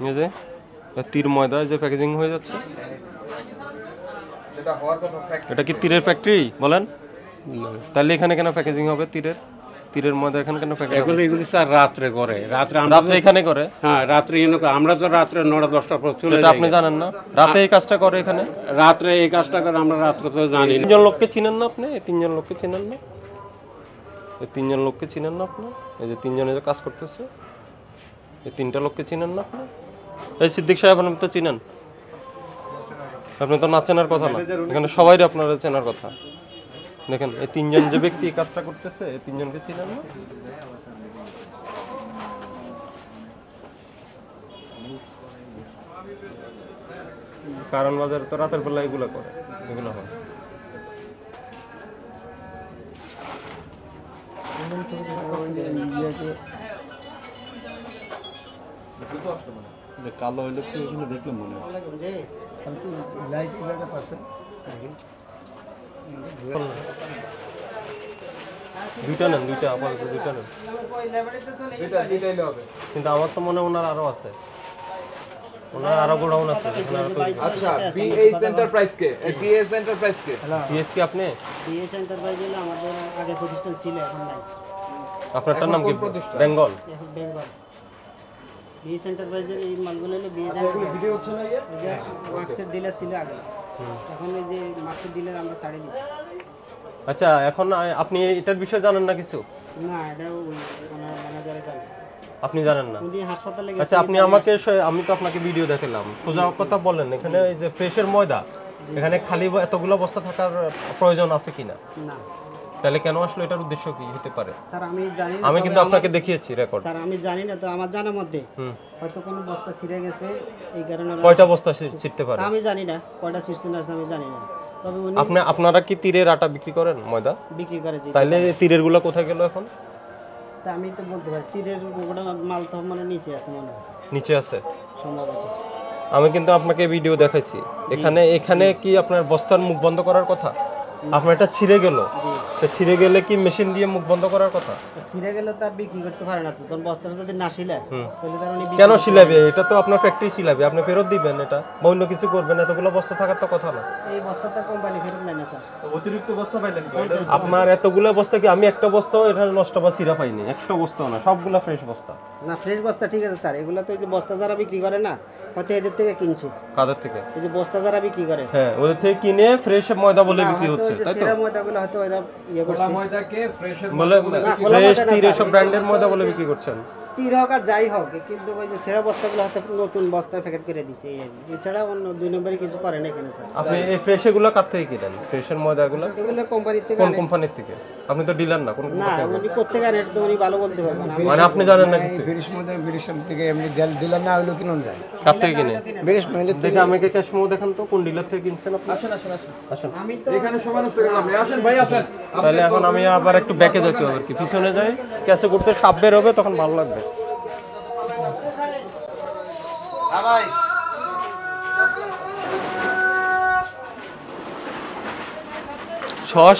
এই যে তীর ময়দা যে প্যাকেজিং হয়ে যাচ্ছে, এটা কি তীরের ফ্যাক্টরি বলেন? তাহলে এখানে কেন প্যাকেজিং হবে তীরের ময়দা এখানে কেন প্যাকেজিং? এগুলি স্যার রাত্রে করে, রাত্রে এখানে করে? হ্যাঁ রাত্রে আমরা তো রাত্রে 9টা-10টার পর চলে যাই। আপনি জানেন না রাতে এই কাজটা করে এখানে? রাত্রে এই কাজটা করে আমরা রাত্রে তো জানি না। 3 জন লোককে চিনেন না আপনি? এই 3 জন লোককে চিনেন না? এই 3 জন লোককে চিনেন না আপনি? এই যে 3 জনে যে কাজ করতেছে, এই 3টা লোককে চিনেন না আপনি? এই সিদ্দিক সাহেব আপনি তো চিনেন? আপনি তো না চেনার কথা না, এখানে সবাই আপনারা চেনার কথা। দেখেন এই 3 জন যে ব্যক্তি এই কাজটা করতেছে, এই 3 জনকে চিনেন না? কারণ বাজার তো রাতের বেলা এগুলো করে, এগুলো হয়। কালো হইলে কি এখানে দেখলে মনে হয় দুইটা নেন, দুইটা আপাতত দুইটা নেন। কিন্তু আমার তো মনে হয় ওনার আরো আছে, ওনার আরো গোডাউন আছে। আচ্ছা বিএস এন্টারপ্রাইজ কে? বিএস এন্টারপ্রাইজ কে? বিএস কি আপনি? বিএস এন্টারপ্রাইজ হলো আমাদের আগে প্রতিষ্ঠান ছিল, এখন নাই। আপনারটার নাম কি? বেঙ্গল। এখন বেঙ্গল। বিএস এন্টারপ্রাইজের এই মালগুলো হলো বিএস মার্কসের ডিলার ছিল আগে, এখন এই যে মার্কসের ডিলার আমরা ছাড়ে দিছি। আচ্ছা এখন আপনি এটার বিষয়ে জানেন না কিছু? না, এটা ওনার ম্যানেজারে জানে। আপনি জানেন না? উনি হাসপাতালে আচ্ছা আপনি আমাকে আমি তো আপনাকে ভিডিও দেখালাম, সোজা কথা বলেন, এখানে এই যে ফ্রেশের ময়দা এখানে খালি এতগুলো বস্তা থাকার প্রয়োজন আছে কিনা? না। তাহলে কেন আসলে এটার উদ্দেশ্য কি হতে পারে? স্যার আমি জানি না, আমি কিন্তু আপনাকে দেখিয়েছি রেকর্ড। স্যার আমি জানি না, তো আমার জানার মধ্যে হয়তো কোনো বস্তা ছিঁড়ে গেছে, এই কারণে। কয়টা বস্তা ছিঁড়তে পারে আমি জানি না, কয়টা ছিঁড়ছে না আমি জানি না, তবে উনি আপনারা কি তীরের আটা বিক্রি করেন, ময়দা বিক্রি করে। তাহলে তীরের গুলো কোথায় গেল এখন? তা আমি তো বলতে পারি তীরের গোটা মাল তো মানে নিচে আছে মনে হয়, নিচে আছে সম্ভবত। আমি কিন্তু আপনাকে ভিডিও দেখাইছি, এখানে কি আপনার বস্তার মুখ বন্ধ করার কথা? আপনার এটা ছিঁড়ে গেল, ছিঁড়ে গেলে কি মেশিন দিয়ে মুখ বন্ধ করার কথা? ছিঁড়ে গেলে তার বিক্রি করতে পারে না, তো তখন বস্তাটা যদি না শিলে তাহলে তার উনি কেন শিলাবে? এটা তো আপনার ফ্যাক্টরি শিলাবে, আপনি ফেরত দিবেন, এটা বা অন্য কিছু করবেন, এতগুলো বস্তা থাকার তো কথা না। এই বস্তাটা কোম্পানি ফেরত নেয় না স্যার। অতিরিক্ত বস্তা পাইলেন? আপনার এতগুলো বস্তা কি আমি একটা বস্তাও এটা নষ্ট বা ছিঁড়া পাইনি, একটা বস্তাও না, সবগুলো ফ্রেশ বস্তা। না ফ্রেশ বস্তা ঠিক আছে স্যার, এগুলো তো এই যে বস্তা যারা বিক্রি করে না, হয়তো এদের থেকে কিনছে। কাদের থেকে? এই যে বস্তা যারা বিক্রি করে, হ্যাঁ ওদের থেকে কিনে ফ্রেশ ময়দা বলে বিক্রি হচ্ছে, তাই তো? ময়দাগুলো হয়তো এরা ইয়ে করছে, ময়দাকে ফ্রেশের বলে ফ্রেশ তীর এসব ব্র্যান্ডের ময়দা বলে বিক্রি করছেন। তীর হোক আর যাই হোক, কিন্তু ওই যে ছেঁড়া বস্তাগুলো হয়তো নতুন বস্তায় প্যাকেট করে দিছে, এই আর কি। এছাড়া অন্য 2 নম্বরে কিছু করে না এখানে স্যার। আপনি এই ফ্রেশ এগুলো কার থেকে কিনেন? ফ্রেশের ময়দাগুলো এগুলো কোম্পানির থেকে কোন আনে। কোম্পানির থেকে? আপনি তো ডিলার না, কোন না, কোম্পানি? উনি কোত্থেকে আনে এটা তো উনি ভালো বলতে পারবেন না। মানে আপনি জানেন না কিছু? ব্রিটিশ মধ্যে ব্রিটিশ থেকে এমনি দিলার না হইলো কিনুন যায়। কার থেকে কিনে? ব্রিটিশ মহিলা দেখে আমাকে ক্যাশ মেমো দেখান তো, কোন ডিলার থেকে কিনছেন আপনি? আসেন। আমি তো এখানে সময় নষ্ট করলাম না। আসেন ভাই আসেন। তাহলে এখন আমি আবার একটু ব্যাকে যেতে হবে আর কি, পিছনে যাই, ক্যাশে করতে সাপ বের হবে, তখন ভালো লাগবে। ভাই ছশ